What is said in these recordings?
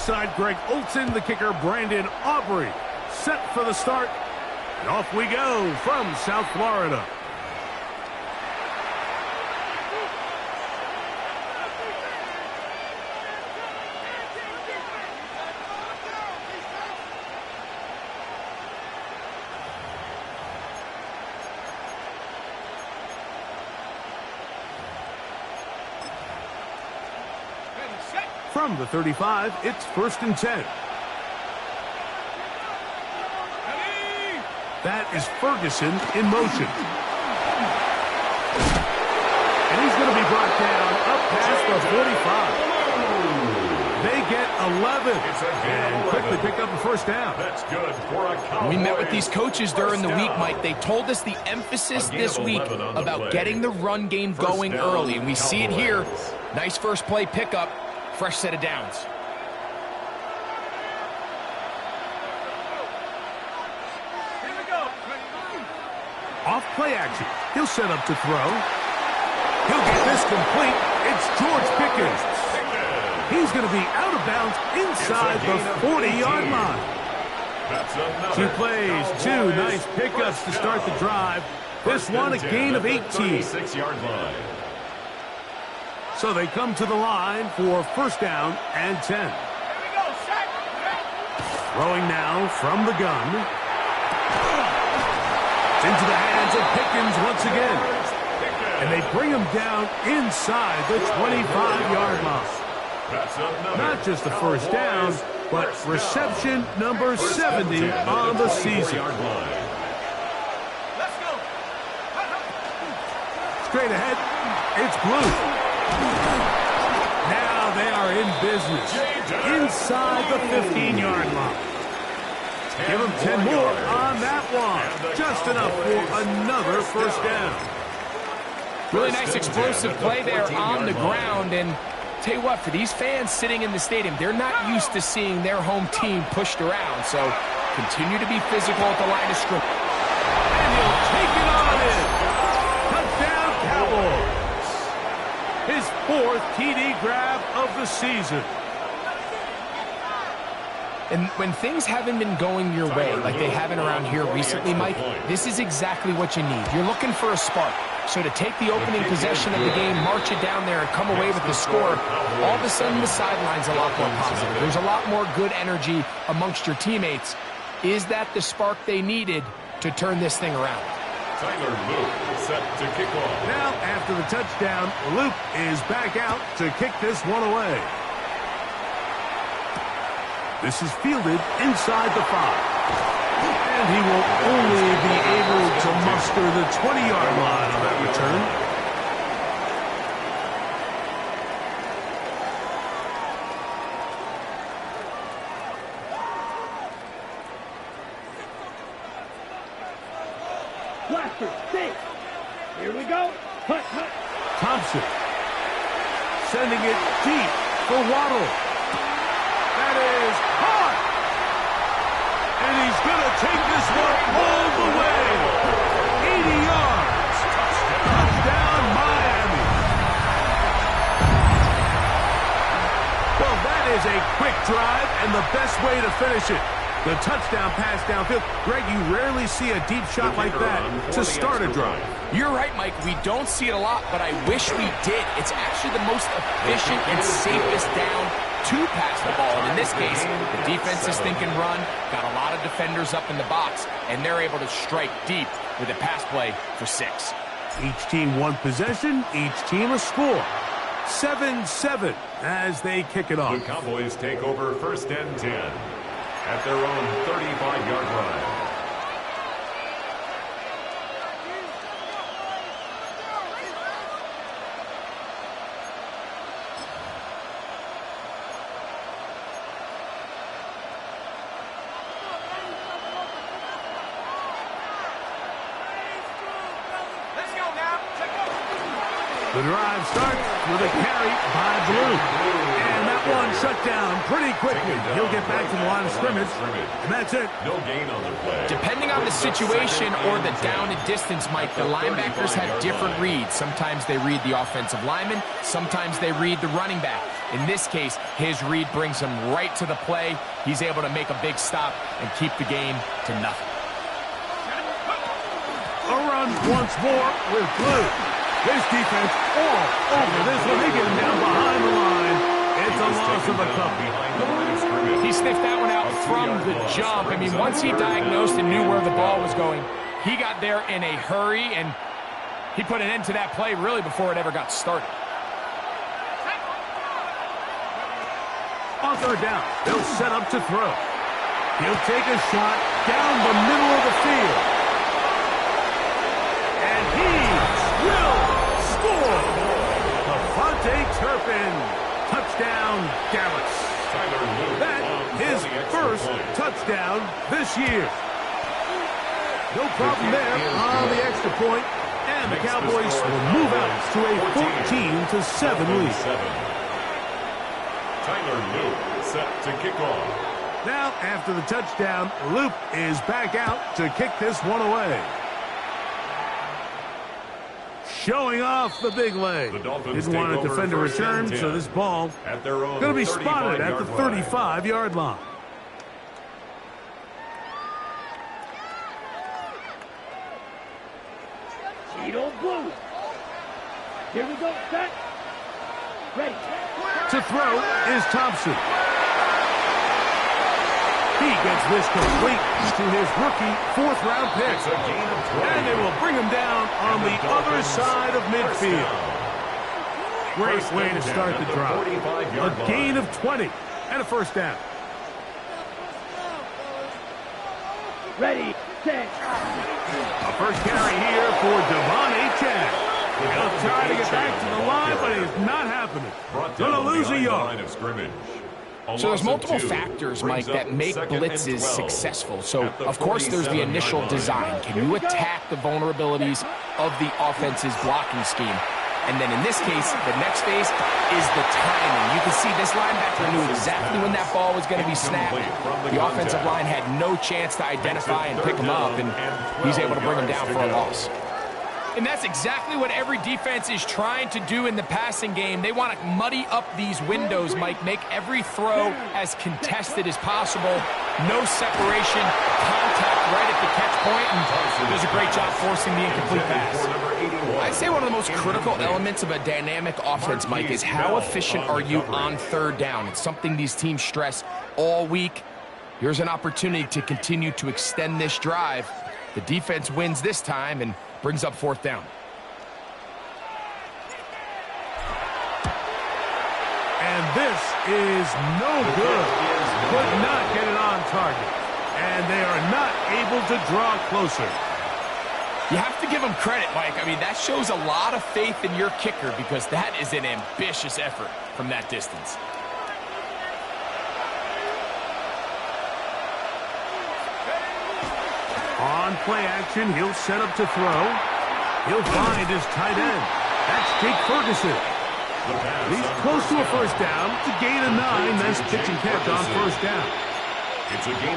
side, Greg Olson, the kicker, Brandon Aubrey. Set for the start. And off we go from South Florida. From the 35, it's 1st and 10. That is Ferguson in motion. And he's going to be brought down up past the 45. They get 11 and quickly pick up a first down. That's good for a Cowboys. We met with these coaches during the week, Mike. They told us the emphasis this week about getting the run game going early, and we see it here. Nice first play pickup. Fresh set of downs. Here we go. Off play action. He'll set up to throw. He'll get this complete. It's George Pickens. He's going to be out of bounds inside the 40-yard line. 2 plays, 2 nice pickups to start the drive. This one a gain of 18. 36-yard line. So they come to the line for 1st down and 10. Here we go, set. Throwing now from the gun. It's into the hands of Pickens once again. And they bring him down inside the 25-yard line. Not just the 1st down, but reception number 70 on the season. Let's go. Straight ahead, it's Blue. Now they are in business inside the 15-yard line. Give them 10 more on that one. Just enough for another 1st down. Really nice explosive play there on the ground. And tell you what, for these fans sitting in the stadium, they're not used to seeing their home team pushed around. So continue to be physical at the line of scrimmage. And he'll take it on in. Touchdown, Cowboys. His 4th TD grab of the season. And when things haven't been going your way, like they haven't around here recently, Mike, this is exactly what you need. You're looking for a spark. So to take the opening possession of the game, march it down there, and come away with the score, all of a sudden the sideline's a lot more positive. There's a lot more good energy amongst your teammates. Is that the spark they needed to turn this thing around? Tyler Luke set to kick off. Now, after the touchdown, Luke is back out to kick this one away. This is fielded inside the 5. And he will only be able to muster the 20-yard line on that return. Blaster, stay. Here we go. Hut, hut. Thompson sending it deep for Waddle. That is hot. And he's going to take this one all the way. 80 yards. Touchdown, Miami. Well, that is a quick drive and the best way to finish it. The touchdown pass downfield. Greg, you rarely see a deep shot like that to start a drive. You're right, Mike. We don't see it a lot, but I wish we did. It's actually the most efficient and safest down to pass the ball. And in this case, the defense is thinking run, got a lot of defenders up in the box, and they're able to strike deep with a pass play for 6. Each team one possession, each team a score. 7-7 as they kick it off. The Cowboys take over 1st and 10 at their own 35-yard line. The drive starts with a carry by Blue. And that That one shut down pretty quickly. He'll get back to the line of scrimmage, and that's it. No gain on the play. Depending on the situation or the down and distance, Mike, the linebackers have different reads. Sometimes they read the offensive lineman. Sometimes they read the running back. In this case, his read brings him right to the play. He's able to make a big stop and keep the game to nothing. A run once more with Blue. This defense all over this one. They get him down behind the line. It's a loss of a couple. He sniffed that one out from the jump. I mean, once he diagnosed and knew where the ball was going, he got there in a hurry, and he put an end to that play really before it ever got started. On third down, they'll set up to throw. He'll take a shot down the middle of the field. And he will score. Turpin. Touchdown, Dallas. That is his first touchdown this year. No problem there on the extra point, and the Cowboys will move out to a 14-7 lead. Tyler Loop set to kick off. Now, after the touchdown, Loop is back out to kick this one away. Showing off the big leg. Didn't want to defend a return, so this ball going to be spotted at the 35-yard line. Cheeto Blue. Here we go. Set. Ready. To throw is Thompson. He gets this complete to his rookie fourth-round pick. And they will bring him down on the other side of midfield. Great way to start the drive. A gain of 20 and a first down. Ready, set. A first carry here for Devon Achane. He'll try to get back to the line, but it is not happening. Going to lose a yard. So there's multiple factors, Mike, that make blitzes successful. So, of course, there's the initial design. Can you attack the vulnerabilities of the offense's blocking scheme? And then in this case, the next phase is the timing. You can see this linebacker knew exactly when that ball was going to be snapped. The offensive line had no chance to identify and pick him up, and he's able to bring him down for a loss. And that's exactly what every defense is trying to do in the passing game. They want to muddy up these windows, Mike, make every throw as contested as possible. No separation, contact right at the catch point, and does a great job forcing the incomplete pass. I'd say one of the most critical elements of a dynamic offense, Mike, is how efficient are you on third down. It's something these teams stress all week. Here's an opportunity to continue to extend this drive. The defense wins this time and brings up fourth down. And this is no good. Could not get it on target. And they are not able to draw closer. You have to give them credit, Mike. I mean, that shows a lot of faith in your kicker because that is an ambitious effort from that distance. On play action, he'll set up to throw. He'll find his tight end. That's Jake Ferguson. He's close to a first down. To gain a 9. Nice pitch and catch on first down.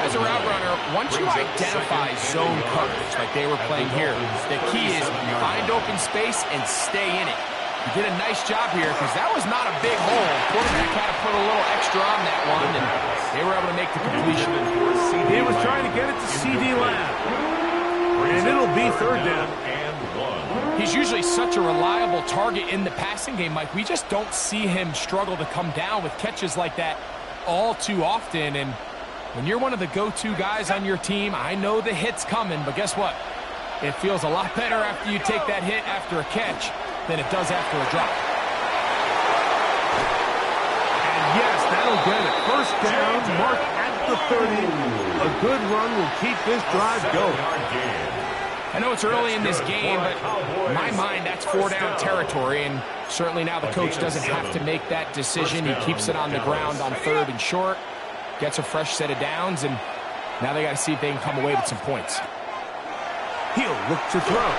As a route runner, once you identify zone coverage like they were playing here, the key is find open space and stay in it. You did a nice job here because that was not a big hole. Quarterback had to put a little extra on that one, and they were able to make the completion. He was trying to get it to C.D. Lamb. And it'll be third down. He's usually such a reliable target in the passing game, Mike. We just don't see him struggle to come down with catches like that all too often. And when you're one of the go-to guys on your team, I know the hit's coming, but guess what? It feels a lot better after you take that hit after a catch than it does after a drop. And yes, that'll get it. First down, mark at the 30. A good run will keep this drive going. I know it's early in this game, but in my mind, that's four-down territory, and certainly now the coach doesn't have to make that decision. He keeps it on the ground on third and short, gets a fresh set of downs, and now they got to see if they can come away with some points. He'll look to throw.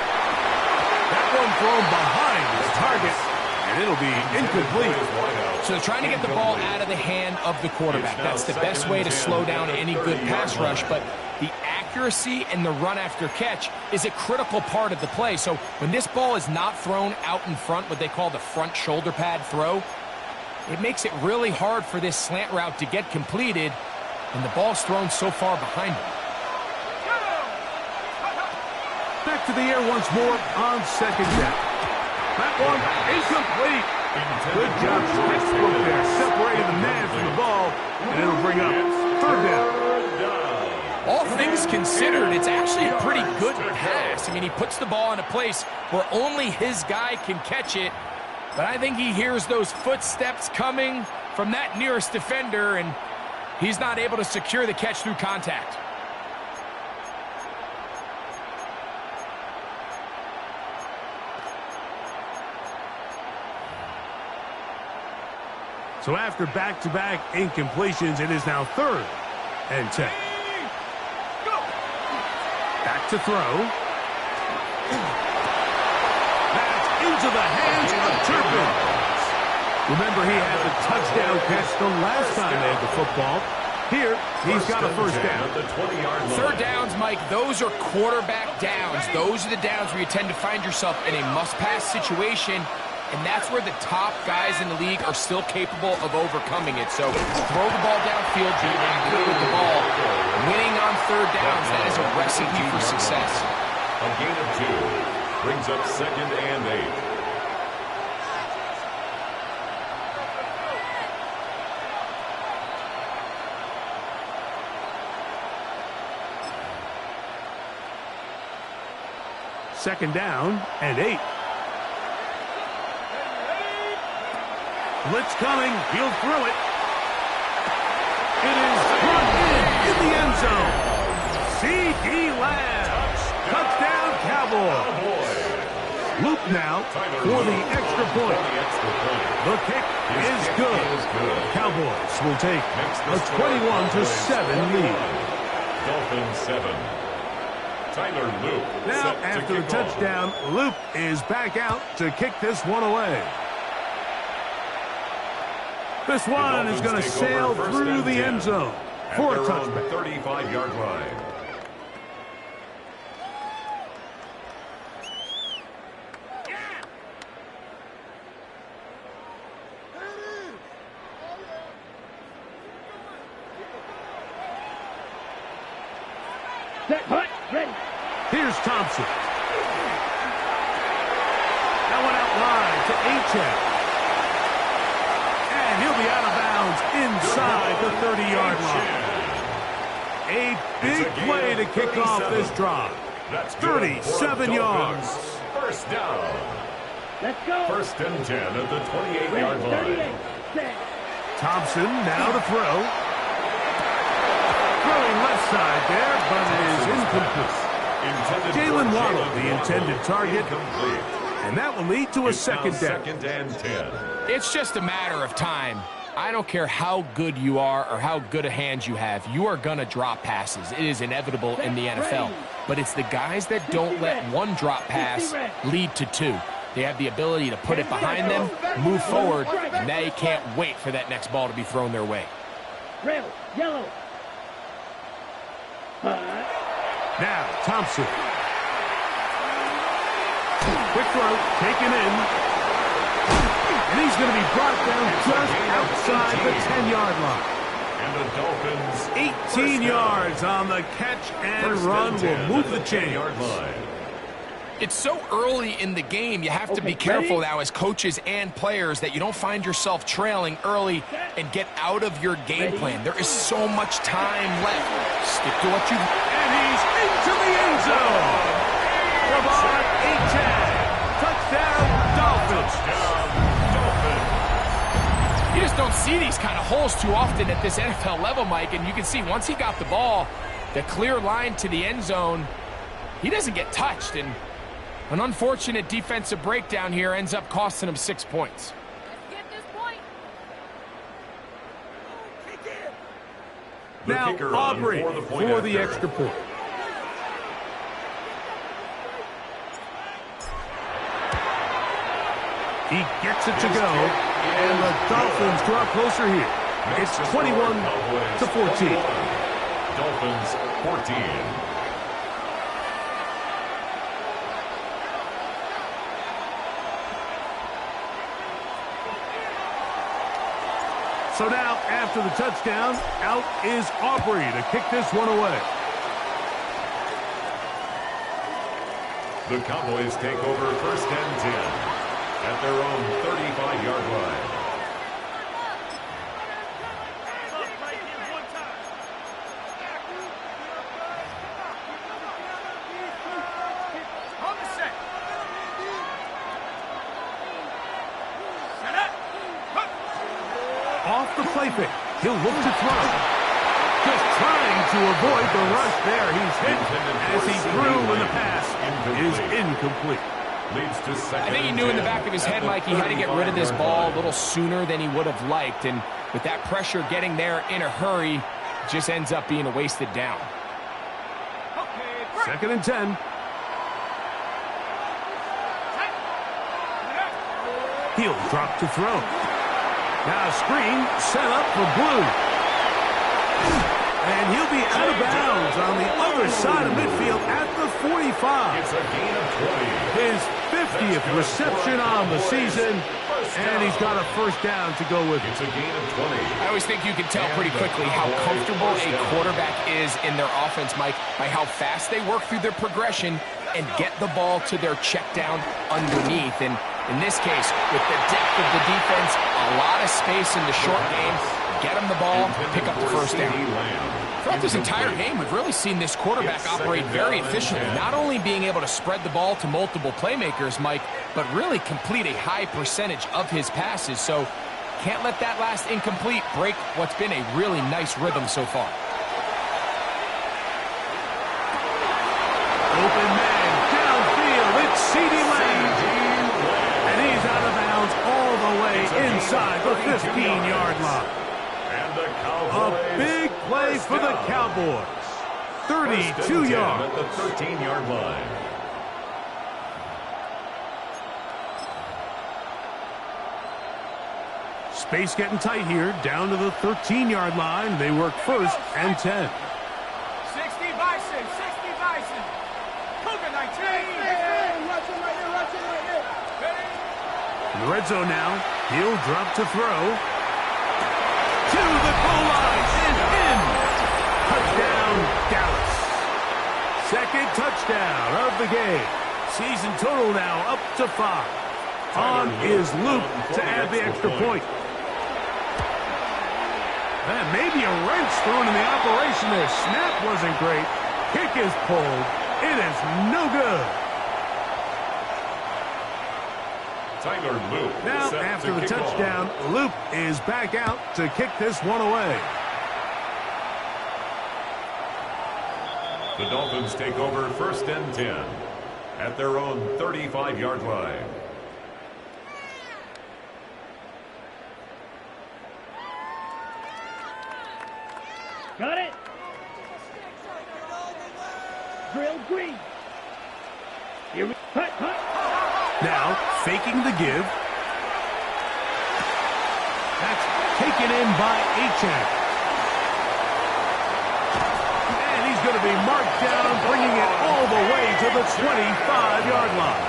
That one thrown behind his target, and it'll be incomplete. So they're trying to get the ball out of the hand of the quarterback. That's the best way to slow down any good pass rush, but the accuracy and the run after catch is a critical part of the play. So when this ball is not thrown out in front, what they call the front shoulder pad throw, it makes it really hard for this slant route to get completed, and the ball's thrown so far behind him. Back to the air once more on second down. That one incomplete. Good job, Westbrook there, separating the man from the ball, and it'll bring up third down. All things considered, it's actually a pretty good pass. I mean, he puts the ball in a place where only his guy can catch it, but I think he hears those footsteps coming from that nearest defender, and he's not able to secure the catch through contact. So after back-to-back incompletions, it is now 3rd and 10. Back to throw. That's into the hands of Turpin. Remember, he had the touchdown catch the last time they had the football. Here, he's got a first down. Third downs, Mike, those are quarterback downs. Those are the downs where you tend to find yourself in a must-pass situation, and that's where the top guys in the league are still capable of overcoming it. So throw the ball downfield, be good with the ball. Winning on third downs, that is a recipe for success. A gain of 2 brings up 2nd and 8. Second down and 8. Blitz coming. He'll throw it. It is brought in the end zone. C.D. Lamb. Touchdown, Cowboys. Loop now for the extra point. The kick is good. Cowboys will take a 21-7 lead. Dolphins 7. Tyler Loop. Now, after the touchdown, Loop is back out to kick this one away. This one is going to sail through the end zone for a touchback. 35-yard line. Set, hut, ready. Here's Thompson. That one out wide to Achane. And he'll be out of bounds inside the 30-yard line. A big play to kick off this drive. 37 yards. First down. Let's go. 1st and 10 at the 28-yard line. Thompson now to throw. Throwing left side there, but it is incomplete. Jalen Waddle, the intended target. And that will lead to a second down. 2nd and 10. It's just a matter of time. I don't care how good you are or how good a hand you have. You are going to drop passes. It is inevitable in the NFL. But it's the guys that don't let one drop pass lead to 2. They have the ability to put it behind them, move forward, and they can't wait for that next ball to be thrown their way. Red, yellow. Now, Thompson. Quick throw, taken in. And he's going to be brought down just outside the 10-yard line. And the Dolphins 18 yards on the catch and run will move the chains. It's so early in the game, you have to be careful now as coaches and players that you don't find yourself trailing early and get out of your game plan. There is so much time left. Stick to what you... And he's into the end zone. Javon Achane. Touchdown, Dolphins. You just don't see these kind of holes too often at this NFL level, Mike, and you can see once he got the ball, the clear line to the end zone, he doesn't get touched, and an unfortunate defensive breakdown here ends up costing him 6 points. Let's get this point. Now, Aubrey for the extra point. He gets it to go, and the Dolphins draw closer here. It's 21-14. Dolphins 14. So now, after the touchdown, out is Aubrey to kick this one away. The Cowboys take over 1st and 10 at their own 35-yard line. Off the play fake. He'll look to throw. Just trying to avoid the rush there. He's hit as he threw when the pass is incomplete. I think he knew in the back of his head, Mike, he had to get rid of this ball a little sooner than he would have liked. And with that pressure getting there in a hurry, it just ends up being a wasted down. 2nd and 10. He'll drop to throw. Now a screen set up for Blue. And he'll be out of bounds on the other side of midfield at the 45. It's a gain of 20. His 50th reception on the season, and he's got a 1st down to go with it. It's a gain of 20. I always think you can tell pretty quickly how comfortable a quarterback is in their offense, Mike, by how fast they work through their progression and get the ball to their check down underneath. And in this case, with the depth of the defense, a lot of space in the short game, get him the ball, pick up the 1st down. Throughout this entire game, we've really seen this quarterback operate very efficiently, not only being able to spread the ball to multiple playmakers, Mike, but really complete a high percentage of his passes. So can't let that last incomplete break what's been a really nice rhythm so far. Open man, downfield, it's CeeDee Lamb. And he's out of bounds all the way inside the 15-yard line. A big play for the Cowboys. 32 yards. At the 13-yard line. Space getting tight here. Down to the 13-yard line. They work 1st and 10. 60 Bison, 60 Bison. Cougar 19. Rushing right here. In the red zone now. He'll drop to throw. To the goal line and in. Touchdown, Dallas. 2nd touchdown of the game. Season total now up to 5. On is Luke to add the extra point. And maybe a wrench thrown in the operation there. Snap wasn't great. Kick is pulled. It is no good. Tyler Luke. Now, after the touchdown, Luke is back out to kick this one away. The Dolphins take over 1st and 10 at their own 35-yard line. Got it. Drill green. Here we cut. Now, faking the give. That's taken in by Achane. And he's going to be marked down, bringing it all the way to the 25-yard line.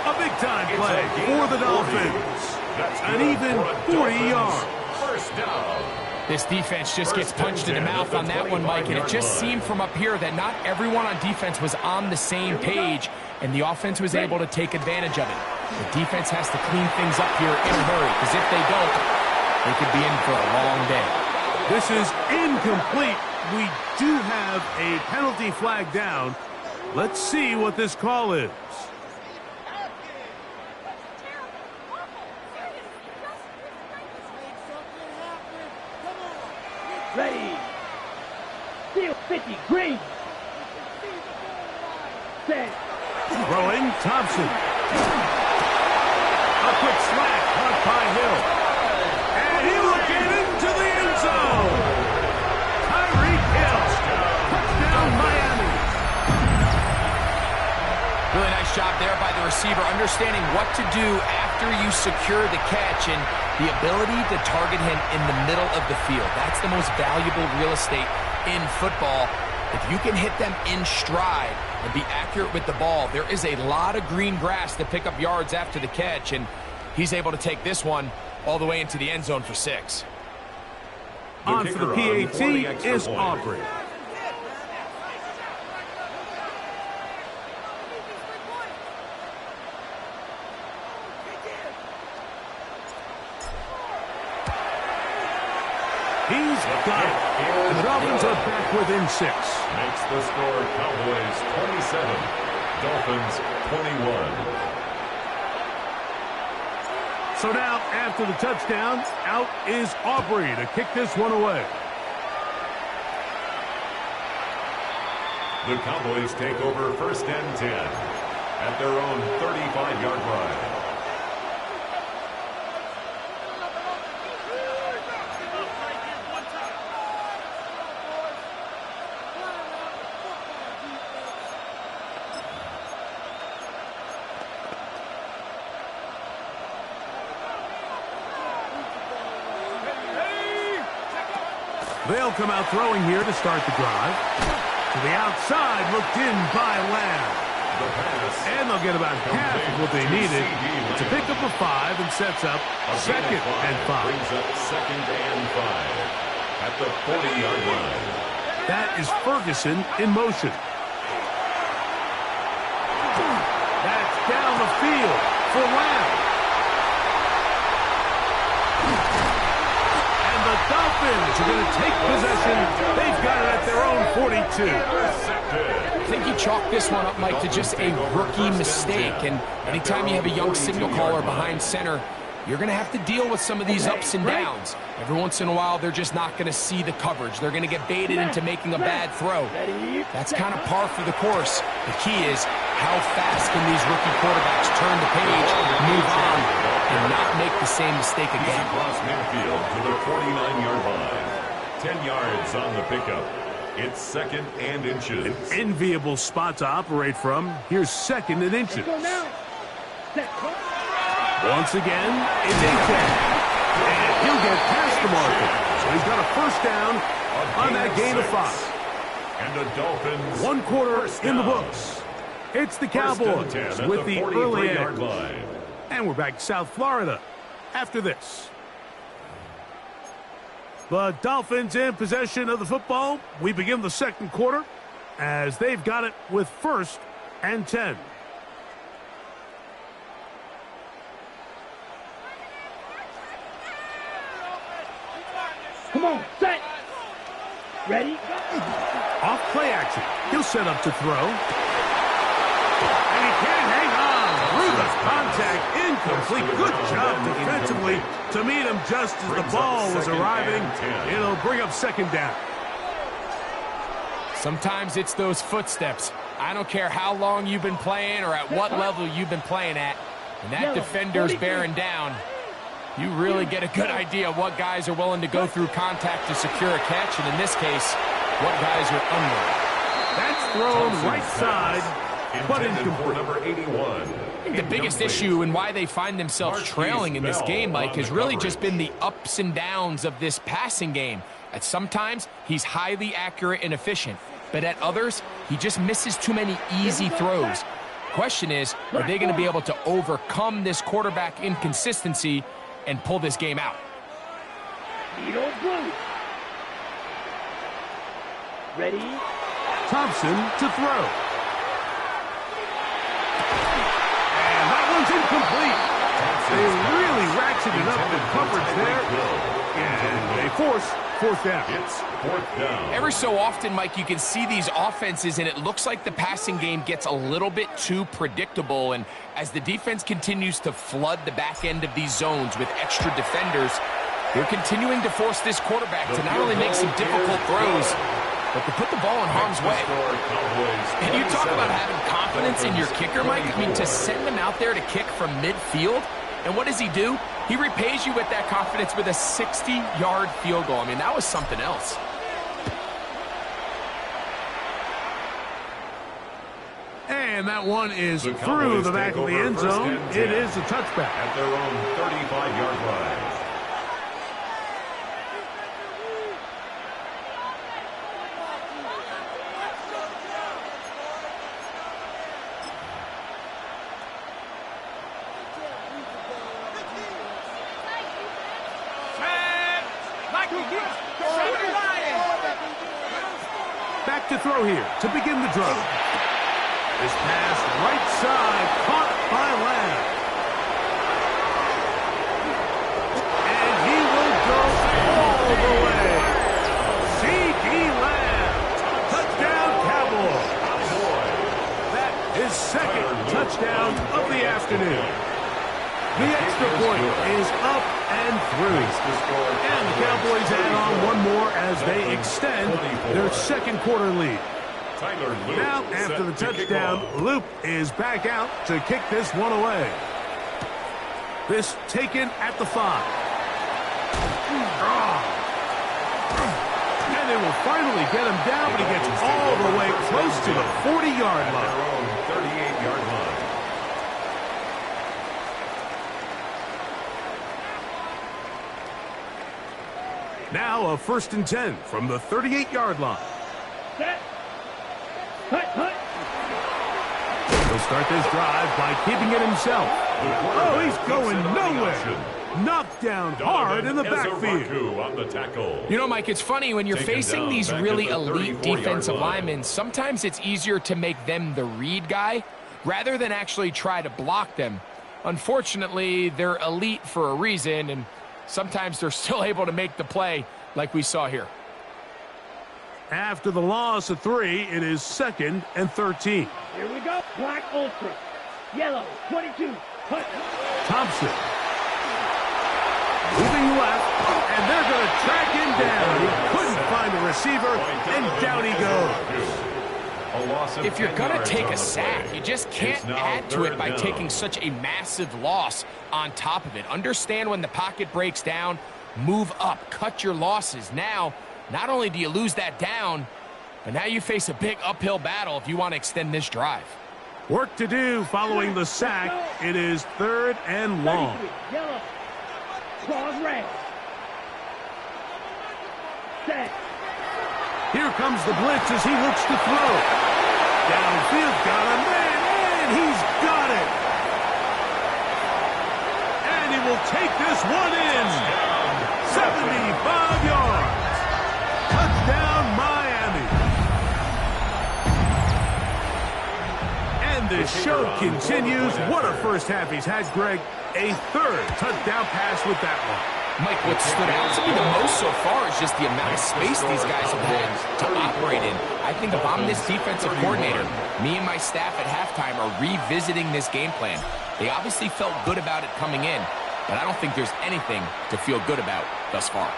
A big-time play for the Dolphins. An even 40 yards. 1st down. This defense just gets punched in the mouth on that one, Mike, and it just seemed from up here that not everyone on defense was on the same page, and the offense was able to take advantage of it. The defense has to clean things up here in a hurry, because if they don't, they could be in for a long day. This is incomplete. We do have a penalty flag down. Let's see what this call is. Ready. Field 50, green. Set. Throwing, Thompson. A quick slack caught by Hill. And he will get into the end zone. Tyreek Hill. Touchdown, Miami. Really nice job there by the receiver understanding what to do after you secure the catch and the ability to target him in the middle of the field. That's the most valuable real estate in football. If you can hit them in stride and be accurate with the ball, there is a lot of green grass to pick up yards after the catch, and he's able to take this one all the way into the end zone for 6. On for the PAT is Aubrey. He's got it. And the Dolphins are back within 6. Makes the score Cowboys 27, Dolphins 21. So now, after the touchdown, out is Aubrey to kick this one away. The Cowboys take over 1st and 10 at their own 35-yard line. They'll come out throwing here to start the drive. To the outside, looked in by Lamb. And they'll get about half of what they needed to pick up a 5 and sets up 2nd and 5. Brings up 2nd and 5 at the 40-yard line. That is Ferguson in motion. That's down the field for Lamb. The Dolphins are going to take possession. They've got it at their own 42. I think you chalk this one up, Mike, to just a rookie mistake. And anytime you have a young signal caller behind center, you're going to have to deal with some of these ups and downs. Every once in a while, they're just not going to see the coverage. They're going to get baited into making a bad throw. That's kind of par for the course. The key is how fast can these rookie quarterbacks turn the page, move on, and not make the same mistake again. Across midfield to the 49-yard line. 10 yards on the pickup. It's 2nd and inches. An enviable spot to operate from. Here's 2nd and inches. Once again, it's a 10. And he'll get past the marker. So he's got a 1st down on that gain of 5. And the Dolphins 1 quarter in the books. It's the Cowboys with the early edge. Line. And we're back to South Florida after this. The Dolphins in possession of the football. We begin the 2nd quarter as they've got it with 1st and 10. Come on, set. Ready? Off play action. He'll set up to throw. And he can't hang on through the contact. Incomplete. Good job defensively to meet him just as the ball was arriving. It'll bring up 2nd down. Sometimes it's those footsteps. I don't care how long you've been playing or at what level you've been playing at. When that defender's bearing down, you really get a good idea of what guys are willing to go through contact to secure a catch, and in this case, what guys are unwilling. That's thrown right side. But incomplete. Number 81. I think the biggest issue and why they find themselves trailing in this game, Mike, has really just been the ups and downs of this passing game. At sometimes, he's highly accurate and efficient, but at others, he just misses too many easy throws. Question is, are they going to be able to overcome this quarterback inconsistency and pull this game out? Ready? Thompson to throw. Incomplete. They really ratcheted up the coverage there, and they force 4th down. It's 4th down. Every so often, Mike, you can see these offenses, and it looks like the passing game gets a little bit too predictable, and as the defense continues to flood the back end of these zones with extra defenders, they're continuing to force this quarterback to not only make some difficult throws, but to put the ball in harm's way. And you talk about having confidence in your kicker, Mike. I mean, to send him out there to kick from midfield, and what does he do? He repays you with that confidence with a 60-yard field goal. I mean, that was something else. And And that one is The through the Cowboys back take of the over end first zone. and It 10 is a touchback. at their own 35-yard line. Back to throw here to begin the drive. This pass right side caught by Lamb. And he will go all the way. C.D. Lamb. Touchdown Cowboys. That is second touchdown of the afternoon. The extra point is up and through. And the Cowboys add on one more as they extend their second quarter lead. Now, after the touchdown, Loop is back out to kick this one away. This taken at the 5. And they will finally get him down, but he gets all the way close to the 40-yard line. 38-yard line. Now a 1st and 10 from the 38-yard line. Set. Hut, hut. He'll start this drive by keeping it himself. Oh, he's going nowhere. Knocked down hard in the backfield. On the tackle. You know, Mike, it's funny when you're facing these really elite defensive linemen, sometimes it's easier to make them the read guy rather than actually try to block them. Unfortunately, they're elite for a reason, and sometimes they're still able to make the play like we saw here. After the loss of 3, it is 2nd and 13. Here we go. Black Ultra. Yellow, 22. Hut. Thompson. Moving left, and they're going to track him down. He couldn't find a receiver, and down he goes. If you're going to take a sack, you just can't add to it by taking such a massive loss on top of it. Understand when the pocket breaks down, move up, cut your losses. Now, not only do you lose that down, but now you face a big uphill battle if you want to extend this drive. Work to do following the sack. It is 3rd and long. Yellow. Claws red. Set. Here comes the blitz as he looks to throw. Downfield, got a man, and he's got it. And he will take this one in. 75 yards. Touchdown, Miami. And the show continues. What a first half he's had, Greg. A 3rd touchdown pass with that one. Mike, what stood out to me the most so far is just the amount of space these guys have had to operate in. I think if I'm this defensive coordinator, me and my staff at halftime are revisiting this game plan. They obviously felt good about it coming in, but I don't think there's anything to feel good about thus far.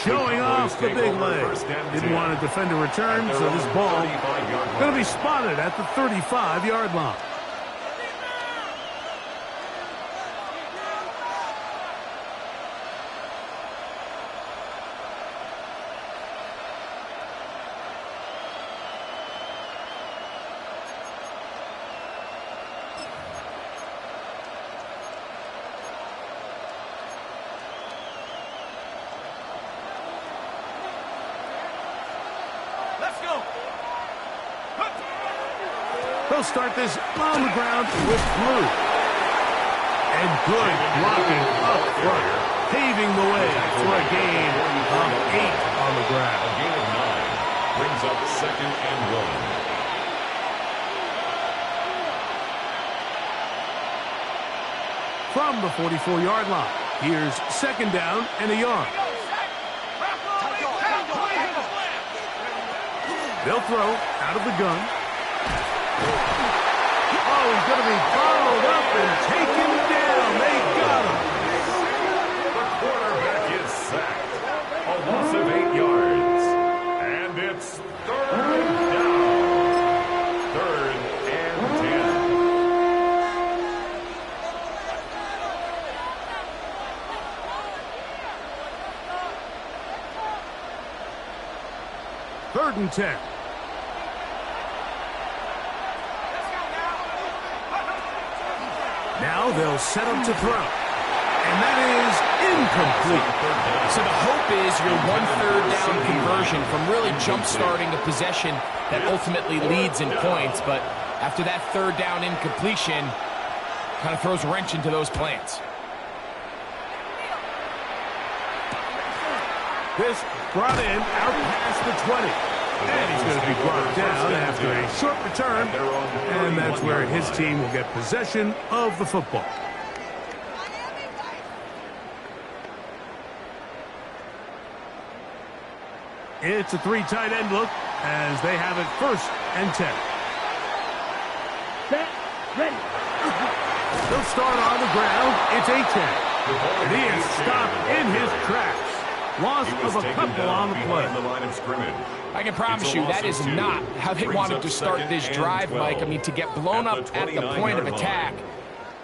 Showing off the big leg. Didn't want to defend a return, so this ball going to be spotted at the 35-yard line. They'll start this on the ground with Blue. And good blocking up front, paving the way for a gain of 8 on the ground. A gain of 9 brings up 2nd and 1. From the 44-yard line, here's 2nd down and a yard. They'll throw out of the gun. Oh, he's going to be followed up and taken down. They got him. The quarterback is sacked. A loss of 8 yards. And it's 3rd down. 3rd and 10. 3rd and 10. Now they'll set up to throw. And that is incomplete. So the hope is your 1/3 down conversion from really jump-starting a possession that ultimately leads in points. But after that 3rd down incompletion, kind of throws a wrench into those plans. This brought in out past the 20. And he's going to be brought down after a short return. And that's where his team will get possession of the football. It's a 3 tight end look as they have it 1st and 10. Set, ready. They'll start on the ground. It's a 10. And he is stopped in his tracks. Loss of a couple on the play. I can promise you that is not how they wanted to start this drive, Mike. I mean, to get blown up at the point of attack,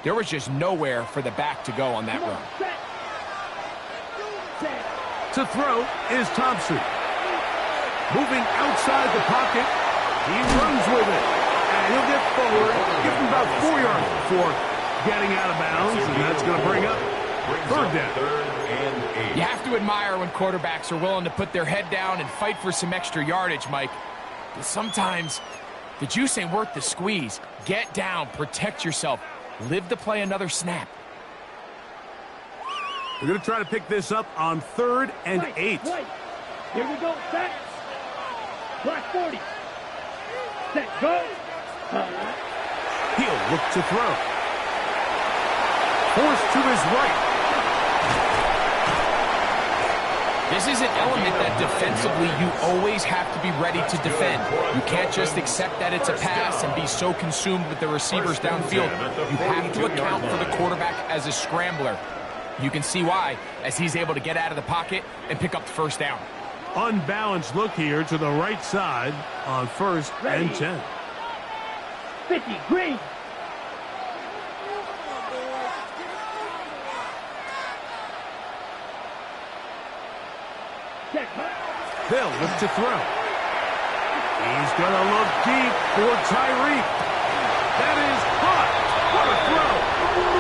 there was just nowhere for the back to go on that run. To throw is Thompson. Moving outside the pocket, he runs with it. And he'll get forward, give him about 4 yards before getting out of bounds, and that's going to bring up 3rd down. You have to admire when quarterbacks are willing to put their head down and fight for some extra yardage, Mike. But sometimes the juice ain't worth the squeeze. Get down, protect yourself, live to play another snap. We're going to try to pick this up on 3rd and 8. Here we go, set. Black 40. Set, go. He'll look to throw. Forced to his right. This is an element that defensively you always have to be ready to defend. You can't just accept that it's a pass and be so consumed with the receivers downfield. You have to account for the quarterback as a scrambler. You can see why, as he's able to get out of the pocket and pick up the 1st down. Unbalanced look here to the right side on 1st and 10. 50, green. They'll look to throw. He's going to look deep for Tyreek. That is caught. What a throw.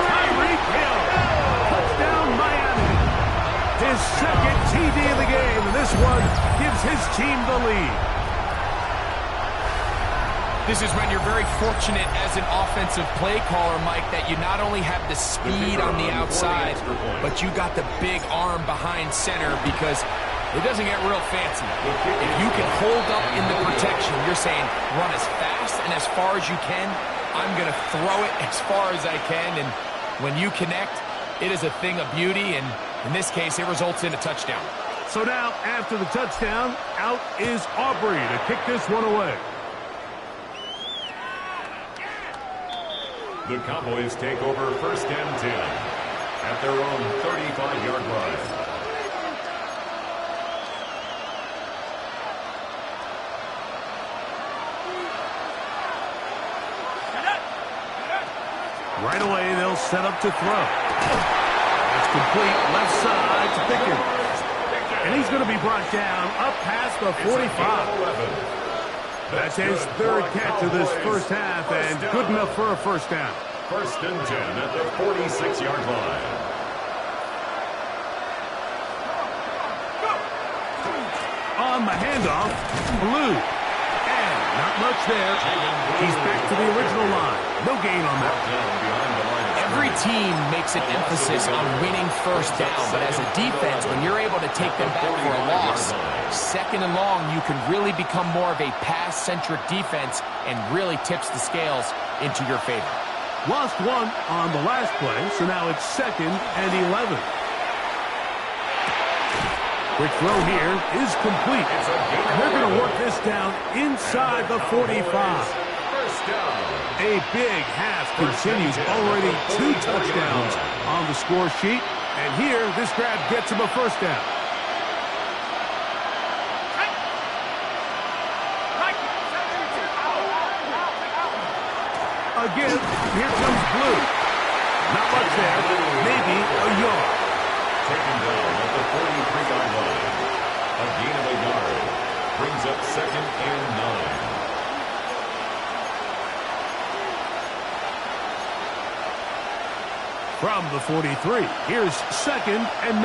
Tyreek Hill. Touchdown Miami. His 2nd TD of the game, and this one gives his team the lead. This is when you're very fortunate as an offensive play caller, Mike, that you not only have the speed on the outside, but you got the big arm behind center, because it doesn't get real fancy. If you can hold up in the protection, you're saying run as fast and as far as you can. I'm going to throw it as far as I can, and when you connect, it is a thing of beauty, and in this case, it results in a touchdown. So now, after the touchdown, out is Aubrey to kick this one away. The Cowboys take over 1st and 10 at their own 35-yard line. Right away, they'll set up to throw. It's complete left side to Pickens. And he's going to be brought down up past the 45. That's his 3rd catch of this 1st half, and good enough for a 1st down. 1st and 10 at the 46-yard line. On the handoff, Blue. And not much there. He's back to the original line. No gain on that. Every team makes an emphasis on winning 1st down, but as a defense, when you're able to take them back for a loss, 2nd and long, you can really become more of a pass-centric defense and really tips the scales into your favor. Lost 1 on the last play, so now it's 2nd and 11. Quick throw here is complete. And they're going to work this down inside the 45. A big half continues. Already 2 touchdowns on the score sheet. And here, this grab gets him a 1st down. Again, here comes Blue. Not much there. Maybe a yard. Taken down at the 43-yard line. A gain of a yard. Brings up 2nd and 9. From the 43, here's 2nd and 9.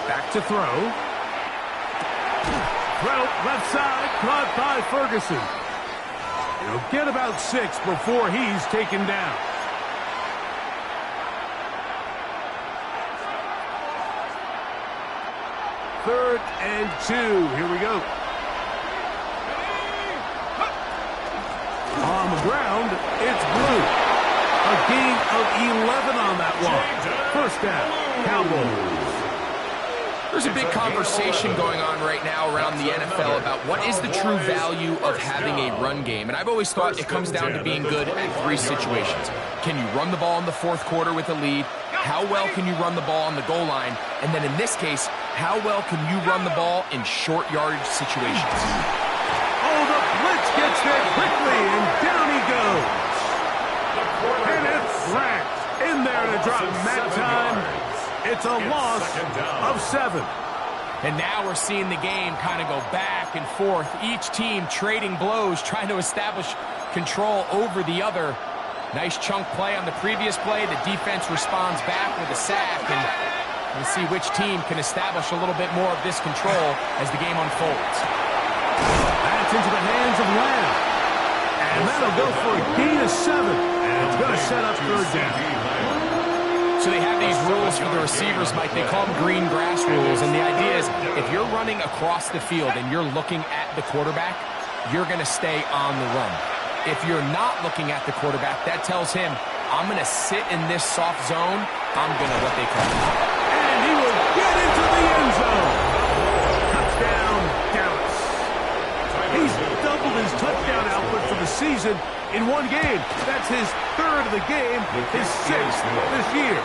Back to throw. Throw left side, caught by Ferguson. He'll get about 6 before he's taken down. Third and 2. Here we go. On the ground, it's Blue. A gain of 11 on that one. First down, Cowboys. There's a big conversation going on right now around the NFL about what is the true value of having a run game. And I've always thought it comes down to being good at 3 situations. Can you run the ball in the 4th quarter with a lead? How well can you run the ball on the goal line? And then in this case, how well can you run the ball in short yardage situations? Oh, the blitz gets there quickly, and down he goes. And it's Grant in there to drop him that time. It's a loss of 7. And now we're seeing the game kind of go back and forth. Each team trading blows, trying to establish control over the other. Nice chunk play on the previous play. The defense responds back with a sack, and we'll see which team can establish a little bit more of this control as the game unfolds. That's into the hands of Lamb. And that'll go for a gain of 7. And it's going to set up 3rd down. So they have these rules for the receivers, Mike. They call them green grass rules. And the idea is if you're running across the field and you're looking at the quarterback, you're going to stay on the run. If you're not looking at the quarterback, that tells him, I'm going to sit in this soft zone. I'm going to what they call it. And he will get into the end zone. Touchdown, Dallas. He's doubled his touchdown output for the season in one game. That's his 3rd of the game, his 6th this year.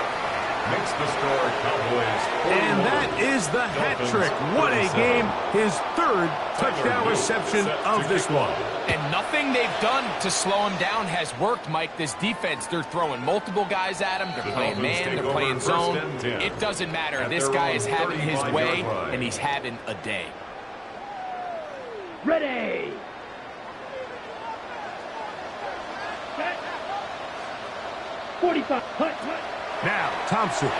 Makes the score Cowboys. And that is the hat trick. What a game. His 3rd touchdown reception of this one. And nothing they've done to slow him down has worked, Mike. This defense, they're throwing multiple guys at him. They're playing man, they're playing zone. It doesn't matter. This guy is having his way, and he's having a day. Ready. Set. 45. Hut. Now, Thompson.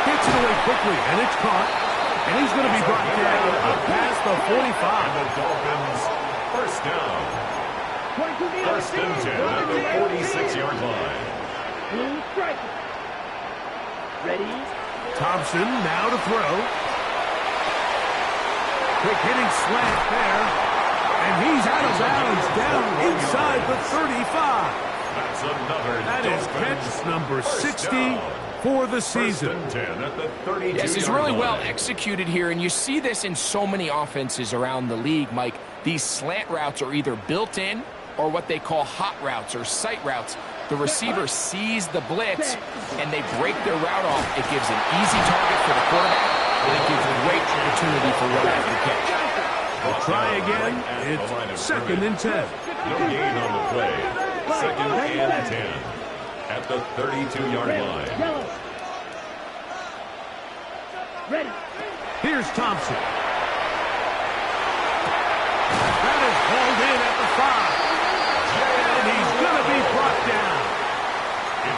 Gets it away quickly, and it's caught. And he's going to be brought down up past the 45. And the Dolphins, first down. 1st and 10 at the 46-yard line. Blue striker. Ready. Thompson now to throw. Quick hitting slant there. And he's out of bounds down inside the 35. That's another That is catch number 60 for the season. Yes, he's really well executed here, and you see this in so many offenses around the league, Mike. These slant routes are either built in or what they call hot routes or sight routes. The receiver sees the blitz, and they break their route off. It gives an easy target for the quarterback, and it gives great opportunity for run after catch. We'll try again. It's 2nd and 10. No gain on the play. 2nd and 10 at the 32-yard line. Yellow. Ready. Here's Thompson. That is hauled in at the 5. And he's going to be brought down.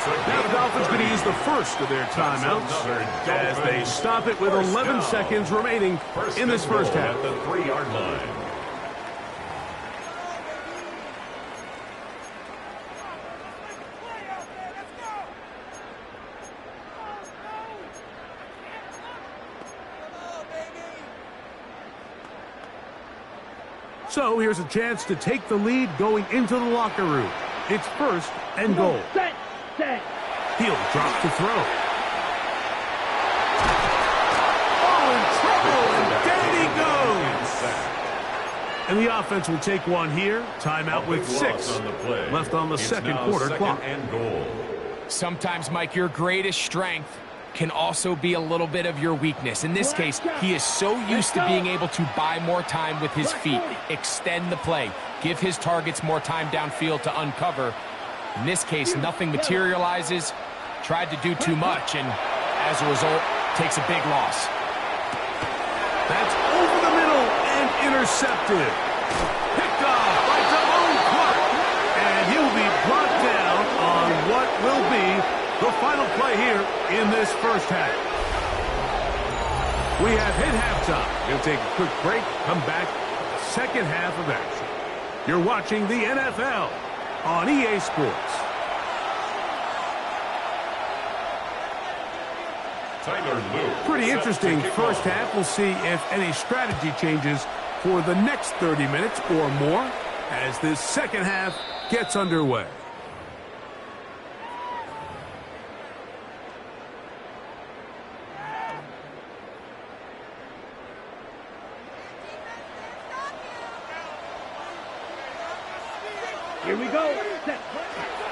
Now the Dolphins going to use the first of their timeouts as they stop it with 11 seconds remaining in this first half. At the 3-yard line. So here's a chance to take the lead going into the locker room. It's 1st and goal. Set. He'll drop to throw. Oh, in trouble, and down he goes. And the offense will take one here. Timeout with 6 left on the second quarter clock. And goal. Sometimes, Mike, your greatest strength can also be a little bit of your weakness. In this case, he is so used to being able to buy more time with his feet, extend the play, give his targets more time downfield to uncover. In this case, nothing materializes, tried to do too much, and as a result, takes a big loss. That's over the middle and intercepted. Picked off by Damone Clark, and he'll be brought down The final play here in this first half. We have hit halftime. We'll take a quick break, come back, second half of action. You're watching the NFL on EA Sports. Pretty interesting first half. We'll see if any strategy changes for the next 30 minutes or more as this second half gets underway. Here we go.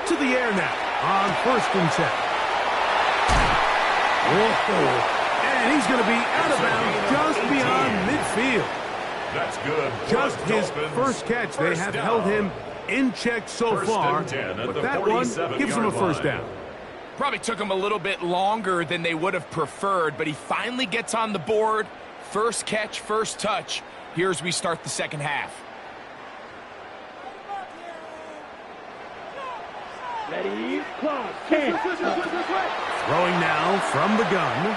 To the air now on 1st and 10. Whoa. And he's going to be out of bounds just beyond midfield. That's good. Just his first catch. They have held him in check so far, but that one gives him a first down. Probably took him a little bit longer than they would have preferred, but he finally gets on the board. First catch, first touch. Here as we start the second half. Ready, clock, 10. Throwing now from the gun.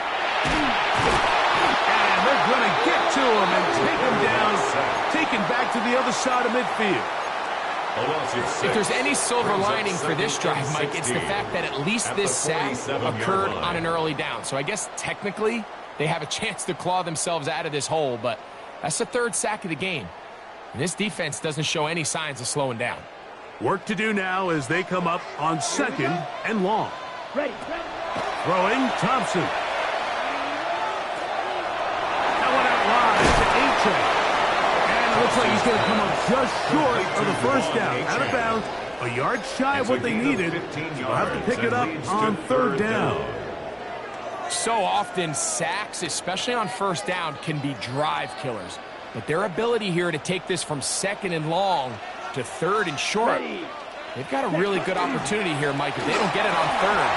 And they're going to get to him and take him down, taken back to the other side of midfield. If there's any silver lining for this drive, Mike, it's the fact that at least this sack occurred on an early down. So I guess technically they have a chance to claw themselves out of this hole, but that's the third sack of the game. And this defense doesn't show any signs of slowing down. Work to do now as they come up on 2nd and long. Ready. Throwing Thompson. That one out wide to A-Train. And it looks like he's going to come up just short of the first down. Out of bounds, a yard shy of what they needed. They'll have to pick it up on 3rd down. So often sacks, especially on first down, can be drive killers. But their ability here to take this from 2nd and long to 3rd and short, they've got a really good opportunity here, Mike. If they don't get it on 3rd,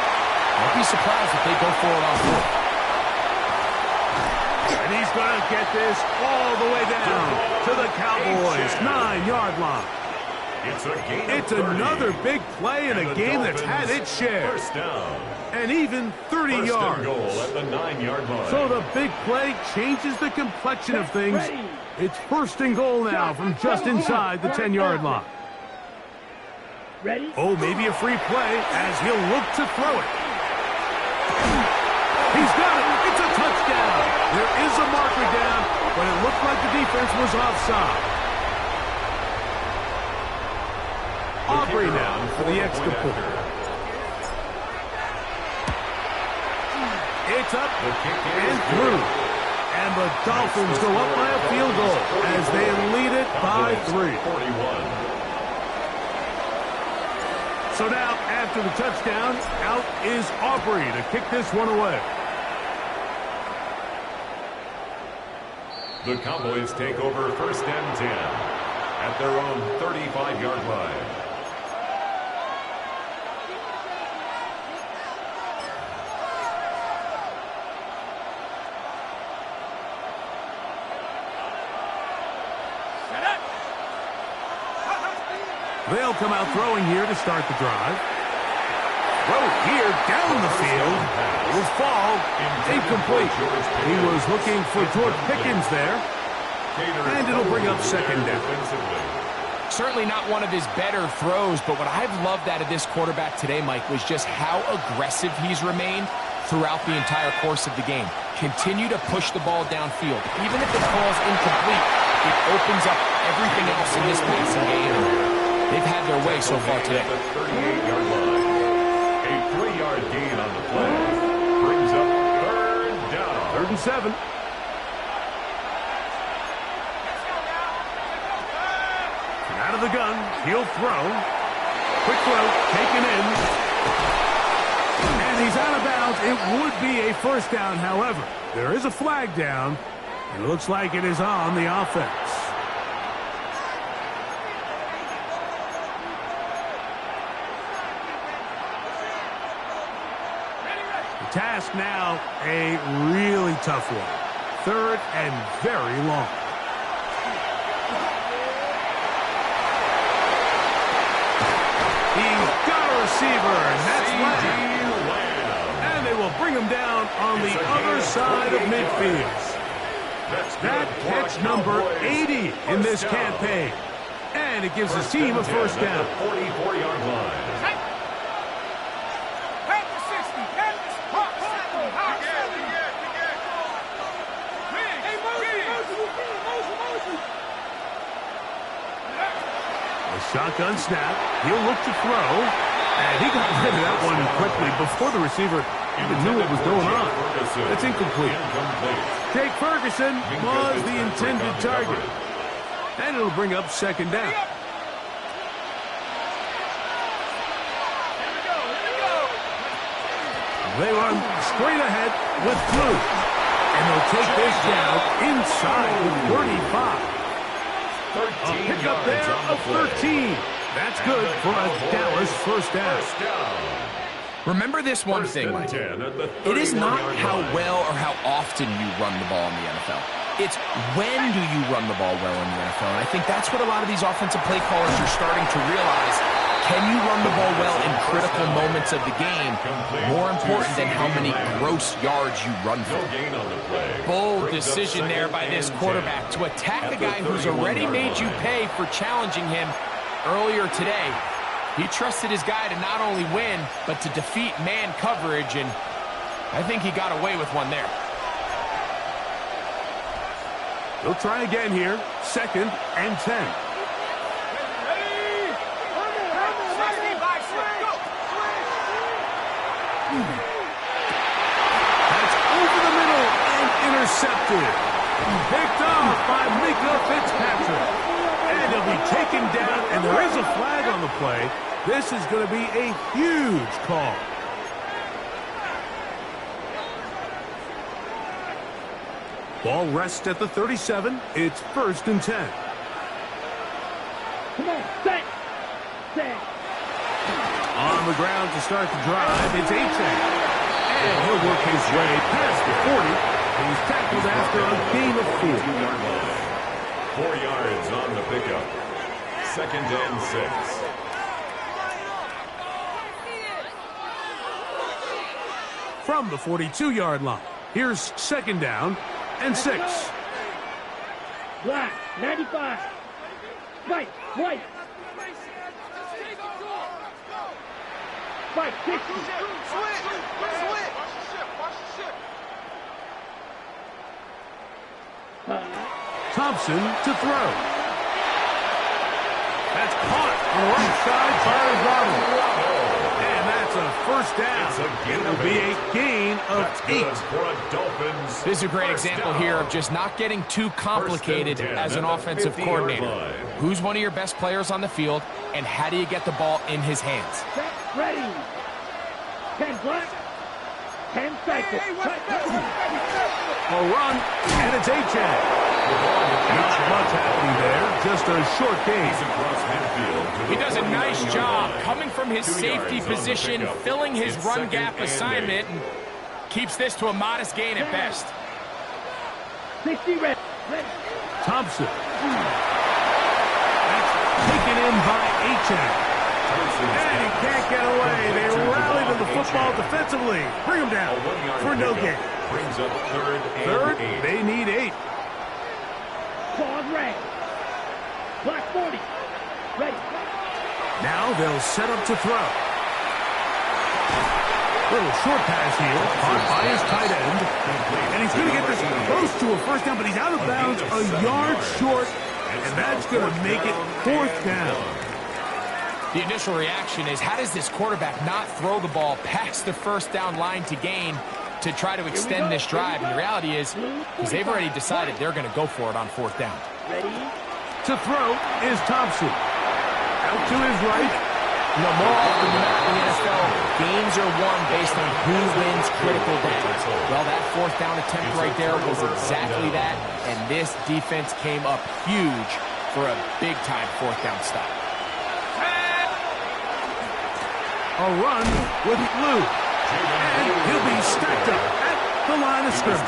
don't be surprised if they go for it on 4th. And he's going to get this all the way down to the Cowboys' 9-yard line. It's another big play in a game that's had its share. First down. And even 30 yards. Goal at the 9-yard line. So the big play changes the complexion of things. It's 1st and goal now from just inside the 10-yard line. Ready? Oh, maybe a free play as he'll look to throw it. He's got it. It's a touchdown. There is a marker down, but it looked like the defense was offside. Aubrey now for the extra point. It's up and through. And the Dolphins go up by a field goal as they lead it by 3. So now, after the touchdown, out is Aubrey to kick this one away. The Cowboys take over 1st and 10 at their own 35-yard line. They'll come out throwing here to start the drive. Throw here down the field. It will fall. Incomplete. He was looking for George Pickens there. And it'll bring up 2nd down. Certainly not one of his better throws, but what I've loved out of this quarterback today, Mike, was just how aggressive he's remained throughout the entire course of the game. Continue to push the ball downfield. Even if it falls incomplete, it opens up everything else in this passing game. They've had their way so far today. 38-yard line. A 3-yard gain on the play. Brings up 3rd down. 3rd and 7. Out of the gun, he'll throw. Quick throw, taken in. And he's out of bounds. It would be a first down, however. There is a flag down. It looks like it is on the offense. Task now, a really tough one. 3rd and very long. He's got a receiver, and that's Lamb. bring him down on the other side of midfield. That catch number 80 in this campaign. And it gives his team a first down. 44-yard line. Shotgun snap. He'll look to throw. And he got rid of that one quickly before the receiver even knew what was going on. That's incomplete. Jake Ferguson was the intended target. And it'll bring up second down. They run straight ahead with Blue. And they'll take this down inside the 35. A pickup there of 13. That's good for a Dallas first down. Remember this one thing, Mike. It is not how well or how often you run the ball in the NFL. It's when do you run the ball well in the NFL. And I think that's what a lot of these offensive play callers are starting to realize. Can you run the ball well in critical moments of the game? More important than how many gross yards you run for. Bold decision there by this quarterback to attack a guy who's already made you pay for challenging him earlier today. He trusted his guy to not only win, but to defeat man coverage, and I think he got away with one there. They'll try again here. 2nd and 10. That's over the middle and intercepted. Picked off by Mika Fitzpatrick. And he'll be taken down, and there is a flag on the play. This is going to be a huge call. Ball rests at the 37. It's 1st and 10. Come on, set. On the ground to start the drive, it's Achane. And he'll work his way past the 40. He's tackled after a gain of 4. 4 yards on the pickup. 2nd and 6. From the 42-yard line, here's 2nd down and 6. Black, 95. White. Fight, 60. Thompson to throw. That's caught on the right side by Ronald. And that's a first down. It will be a gain of 8. This is a great example here of just not getting too complicated as an offensive coordinator. Who's one of your best players on the field, and how do you get the ball in his hands? Ready. 10 black. 10 cycle. A run, and it's Achane. Not much happening there, just a short gain. He does a nice job coming from his safety position, filling his run gap assignment, and keeps this to a modest gain at best. 60 ready. Thompson. That's taken in by Achane. And he can't get away. They rally to the football defensively. Bring him down for no gain. Brings up 3rd and 8. They need 8. Claws red. Black 40. Ready. Now they'll set up to throw. Little short pass here, caught by his tight end. And he's going to get this close to a first down, but he's out of bounds a yard short. And that's going to make it 4th down. The initial reaction is, how does this quarterback not throw the ball past the first down line to gain to try to extend this drive? And the reality is they've already decided they're going to go for it on 4th down. Ready. To throw is Thompson. Out to his right. You know, more often than not in the NFL, games are won based on who wins critical downs. Well, that 4th down attempt right there was exactly that, and this defense came up huge for a big-time 4th down stop. A run with Blue. And he'll be stacked up at the line of scrimmage.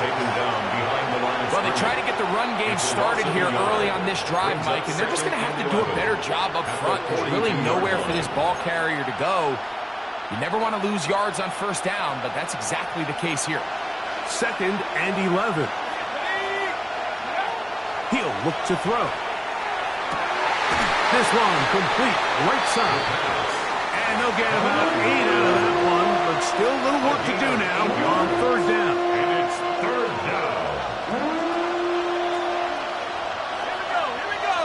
Well, they try to get the run game started here early on this drive, Mike, and they're just going to have to do a better job up front. There's really nowhere for this ball carrier to go. You never want to lose yards on first down, but that's exactly the case here. 2nd and 11. He'll look to throw. This one complete, right side. And they'll get about 8 out of that one, but still a little work to do now on 3rd down. And it's 3rd down. Here we go.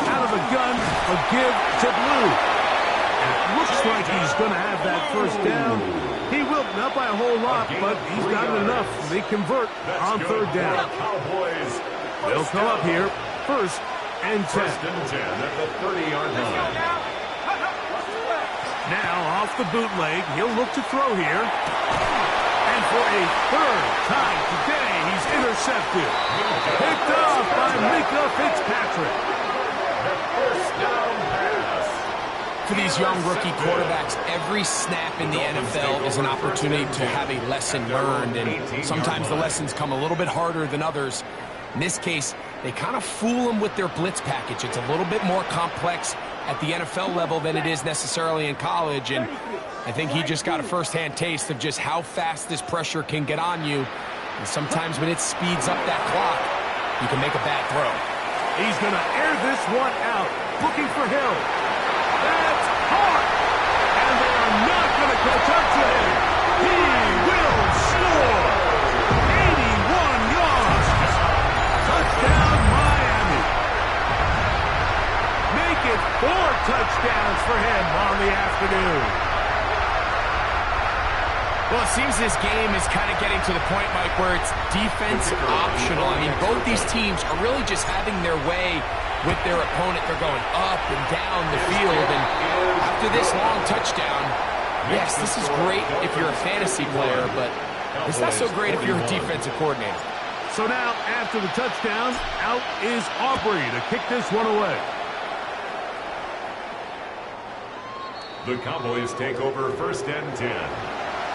Out of the gun, a give to Blue. And it looks like he's going to have that first down. He will, not by a whole lot, but he's got enough. They convert on 3rd down. Cowboys. They'll come up here, 1st and 10. 1st and 10 at the 30-yard line. Now off the bootleg, he'll look to throw here. And for a 3rd time today, he's intercepted. Picked off by Mika Fitzpatrick. The 1st down pass. For these young rookie quarterbacks, every snap in the NFL is an opportunity to have a lesson learned, and sometimes the lessons come a little bit harder than others. In this case, they kind of fool them with their blitz package. It's a little bit more complex at the NFL level than it is necessarily in college, and I think he just got a first-hand taste of just how fast this pressure can get on you. And sometimes when it speeds up that clock, you can make a bad throw. He's going to air this one out, looking for Hill. That's hard, and they are not going to catch up to him. He will score. 81 yards. Touchdown, Miami. Make it 4 touchdowns for him on the afternoon. Well, it seems this game is kind of getting to the point, Mike, where it's defense optional. I mean, both these teams are really just having their way with their opponent. They're going up and down the field, and after this long touchdown, yes, this is great if you're a fantasy player, but it's not so great if you're a defensive coordinator. So now, after the touchdown, out is Aubrey to kick this one away. The Cowboys take over 1st and 10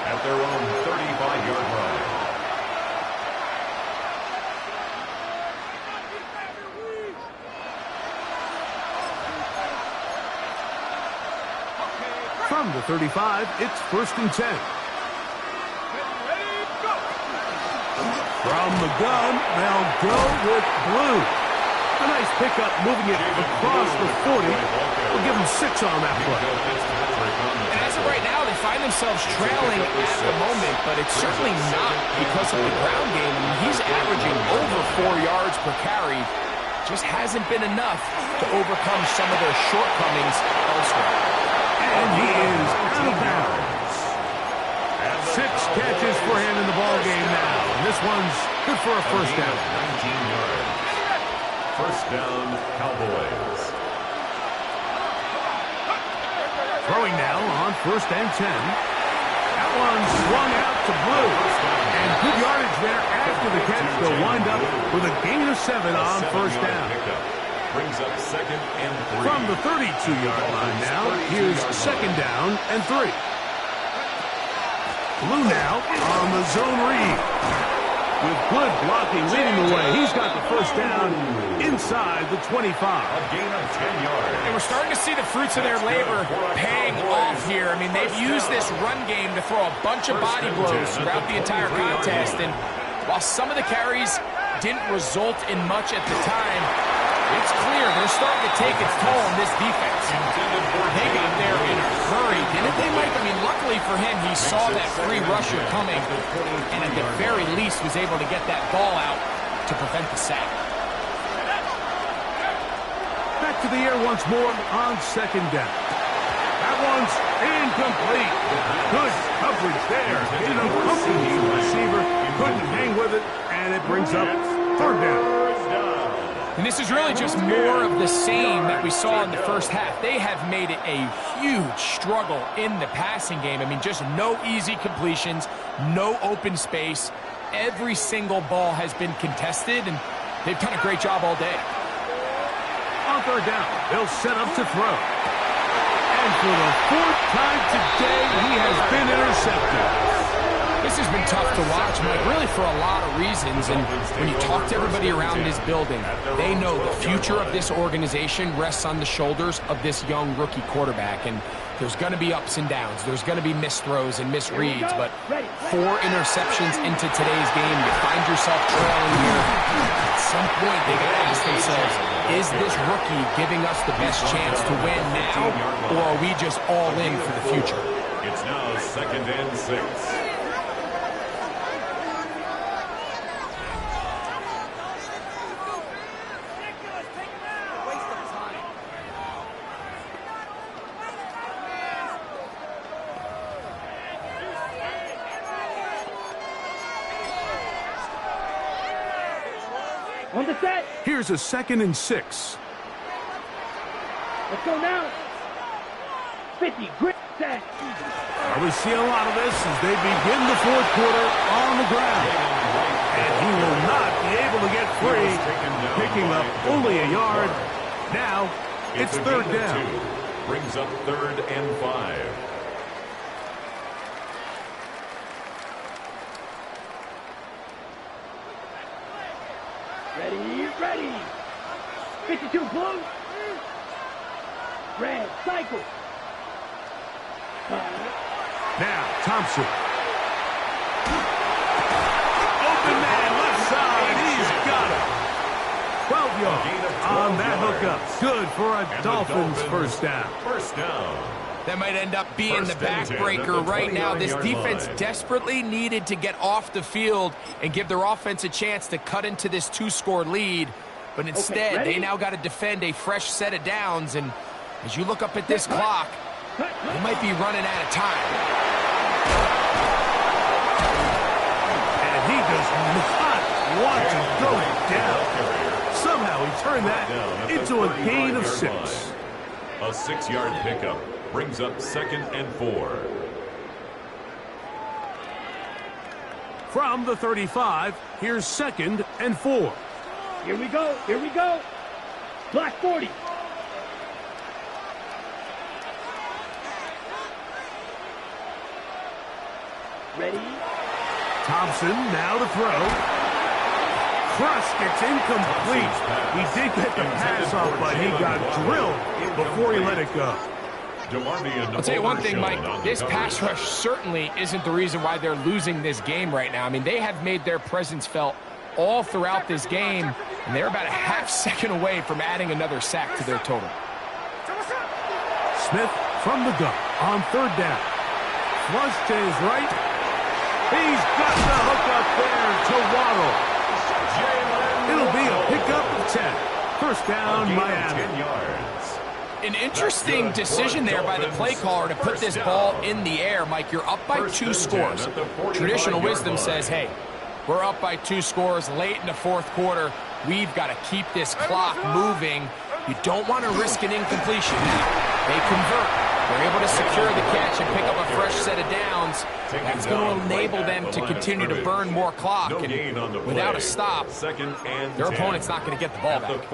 at their own 35-yard line. From the 35, it's 1st and 10. From the gun, they'll go with Blue. A nice pickup, moving it across the 40. We'll give him 6 on that play. And as of right now, they find themselves trailing at the moment, but it's certainly not because of the ground game. I mean, he's averaging over 4 yards per carry. Just hasn't been enough to overcome some of their shortcomings elsewhere. And he is out of bounds. 6 catches for him in the ballgame now. And this one's good for a first down. 19 yards. First down, Cowboys. Throwing now on 1st and 10. That one swung out to Blue. And good yardage there after the catch. They'll wind up with a gain of 7 on first down. Brings up 2nd and 3. From the 32-yard line now, here's 2nd down and 3. Blue now on the zone read. With good blocking leading the way, he's got the first down inside the 25. A gain of 10 yards. And we're starting to see the fruits of their labor paying off here. I mean, they've used this run game to throw a bunch of body blows throughout the entire contest. And while some of the carries didn't result in much at the time, it's clear they're starting to take its toll on this defense. They got there in a hurry, didn't they, Mike? I mean, luckily for him, he saw that free rusher coming, and at the very least was able to get that ball out to prevent the sack. Back to the air once more on 2nd down. That one's incomplete. Good coverage there. Hit an uncomfortable receiver. Couldn't hang with it, and it brings up 3rd down. And this is really just more of the same that we saw in the first half. They have made it a huge struggle in the passing game. I mean, just no easy completions, no open space. Every single ball has been contested, and they've done a great job all day. On 3rd down, they'll set up to throw. And for the 4th time today, he has been intercepted. This This has been tough to watch, Mike, really for a lot of reasons. And when you talk to everybody around this building, they know the future of this organization rests on the shoulders of this young rookie quarterback. And there's going to be ups and downs. There's going to be missed throws and misreads. But 4 interceptions into today's game, you find yourself trailing here. At some point, they got to ask themselves, is this rookie giving us the best chance to win now, or are we just all in for the future? It's now 2nd and 6. On the set. Here's a 2nd and 6. Let's go now. 50, grit set. We see a lot of this as they begin the 4th quarter on the ground. And he will not be able to get free, picking up only a yard. Now, it's 3rd down. Brings up 3rd and 5. Ready, ready. 52 blue. Red, cycle. Now, Thompson. Open man, left side. He's got it. 12 yards on that hookup. Good for a Dolphins first down. First down. That might end up being the backbreaker right now. This defense desperately needed to get off the field and give their offense a chance to cut into this 2-score lead. But instead, they now got to defend a fresh set of downs. And as you look up at this clock, they might be running out of time. And he does not want to go down. Somehow he turned that into a gain of 6. A 6-yard pickup brings up 2nd and 4. From the 35, here's 2nd and 4. Here we go, here we go. Black 40. Ready? Thompson now to throw. Cross gets incomplete. He did get the pass off, but he got drilled before he let it go. I'll tell you one thing, Mike. This pass rush certainly isn't the reason why they're losing this game right now. I mean, they have made their presence felt all throughout this game, and they're about a half second away from adding another sack to their total. Smith from the gun on 3rd down. Flush to his right. He's got the hook up there to Waddle. It'll be a pickup of 10. First down, Miami. 10 yards. An interesting decision there by the play caller to put this ball in the air. Mike, you're up by 2 scores. Traditional wisdom says, hey, we're up by 2 scores late in the 4th quarter. We've got to keep this clock moving. You don't want to risk an incompletion. They convert. They're able to secure the catch and pick up a fresh set of downs. That's going to enable them to continue to burn more clock. And without a stop, their opponent's not going to get the ball back.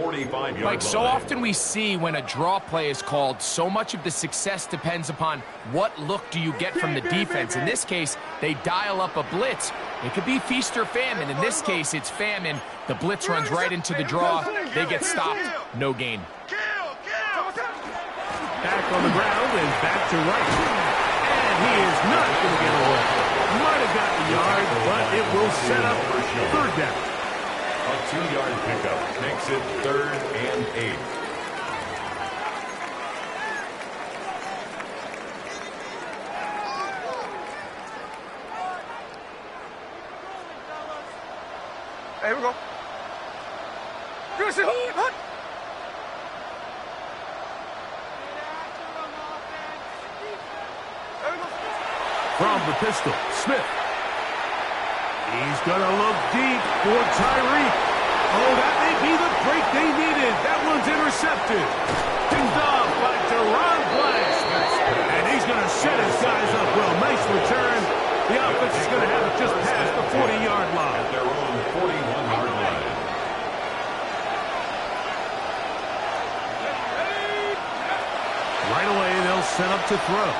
Like, so often we see when a draw play is called, so much of the success depends upon what look do you get from the defense. In this case, they dial up a blitz. It could be feast or famine. In this case, it's famine. The blitz runs right into the draw. They get stopped. No gain. Back on the ground and back to right. And he is not going to get away. Might have got the yard, but it will set up 3rd down. A 2-yard pickup makes it 3rd and 8. Hey, here we go. Good shit, hut. From the pistol, Smith. He's going to look deep for Tyreek. Oh, that may be the break they needed. That one's intercepted. Picked off by Deron Blanche. And he's going to set his guys up well. Nice return. The offense is going to have it just past the 40-yard line. At their own 41-yard line. Right away, they'll set up to throw.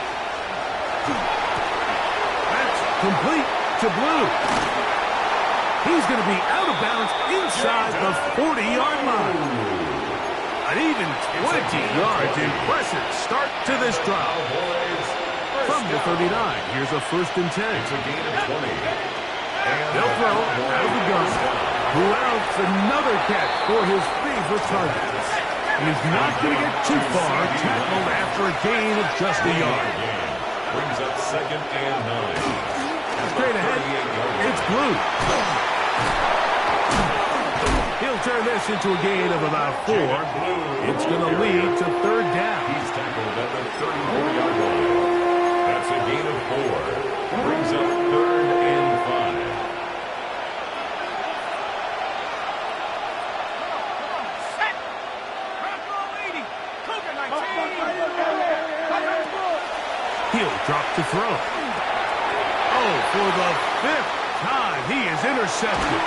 That's complete. to blue. He's going to be out of bounds inside the 40-yard line. An even 20 yards. Impressive start to this drive. From the 39, here's a 1st and 10. It's a gain of 20. They'll throw out of the gun. Who else? Another catch for his favorite target. And he's not going to get too far, tackled after a gain of just a yard. Brings up 2nd and 9. Straight ahead, it's blue. He'll turn this into a gain of about 4. It's going to lead to 3rd down. He's tackled at the 34-yard line. That's a gain of 4. Brings up 3rd and 5. He'll drop to throw. Oh, for the 5th time, he is intercepted.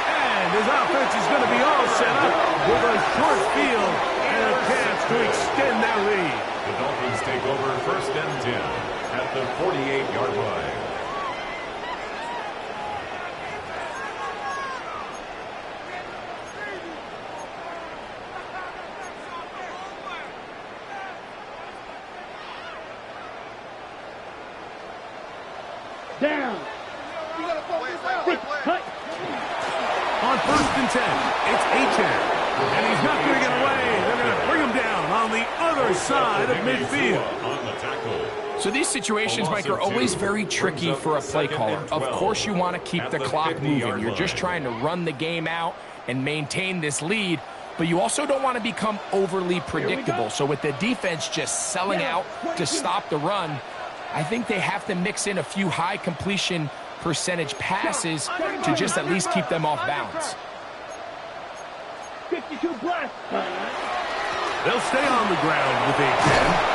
And his offense is going to be all set up with a short field and a chance to extend their lead. The Dolphins take over 1st and 10 at the 48-yard line. Down. Cut. On 1st and 10, it's Achane. And he's not going to get away. They're going to bring him down on the other side of midfield. On the tackle. So these situations, Mike, are always very tricky for a play caller. Of course you want to keep the clock moving. You're just trying to run the game out and maintain this lead, but you also don't want to become overly predictable. So with the defense just selling out to stop the run, I think they have to mix in a few high completion percentage passes to just at least keep them off balance. 52 black. They'll stay on the ground with a 10.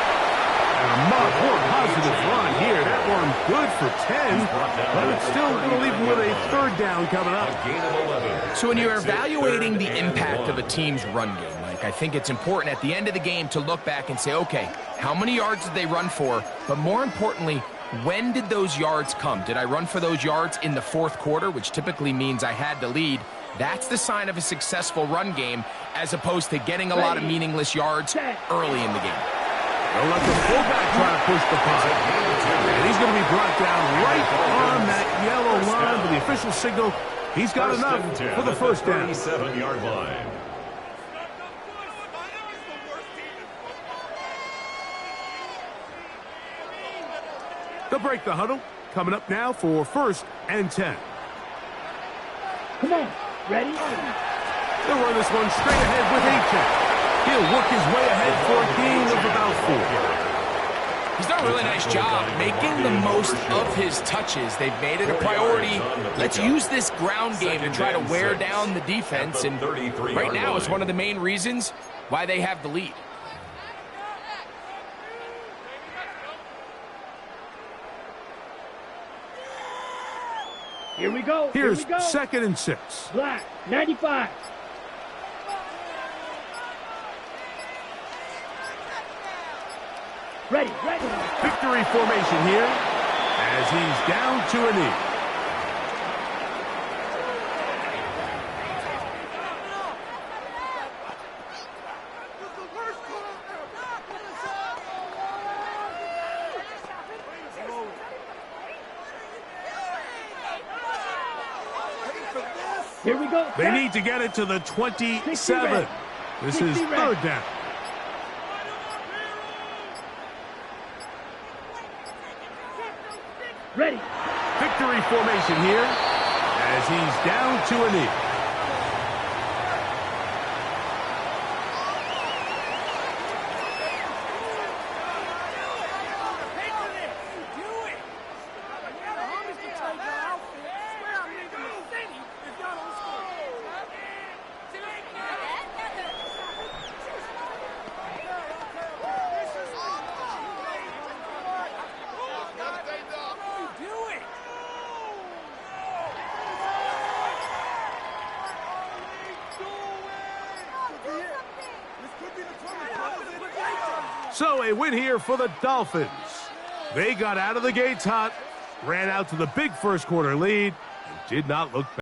And a more positive run here. That one good for 10, but it's still going to leave him with a 3rd down coming up. A gain of 11. So when you're evaluating the impact of a team's run game, Mike, I think it's important at the end of the game to look back and say, okay, how many yards did they run for? But more importantly, when did those yards come? Did I run for those yards in the 4th quarter, which typically means I had to lead? That's the sign of a successful run game, as opposed to getting a lot of meaningless yards early in the game. They'll let the fullback try to push the punt. And he's going to be brought down right on that yellow line with the official signal. He's got enough for the 1st down. 37-yard line. They'll break the huddle. Coming up now for 1st and 10. Come on. Ready? They'll run this one straight ahead with Achane. He'll work his way ahead for a gain of about 4. He's done a really nice job making the most of his touches. They've made it a priority. Let's use this ground game to try to wear down the defense. And right now it's one of the main reasons why they have the lead. Here we go. Here's Here we go. 2nd and 6. Black. 95. Ready. Victory formation here as he's down to a knee. Here we go. They need to get it to the 27. This is 3rd down. Ready. Victory formation here as he's down to a knee. So a win here for the Dolphins. They got out of the gates hot, ran out to the big first quarter lead and did not look back.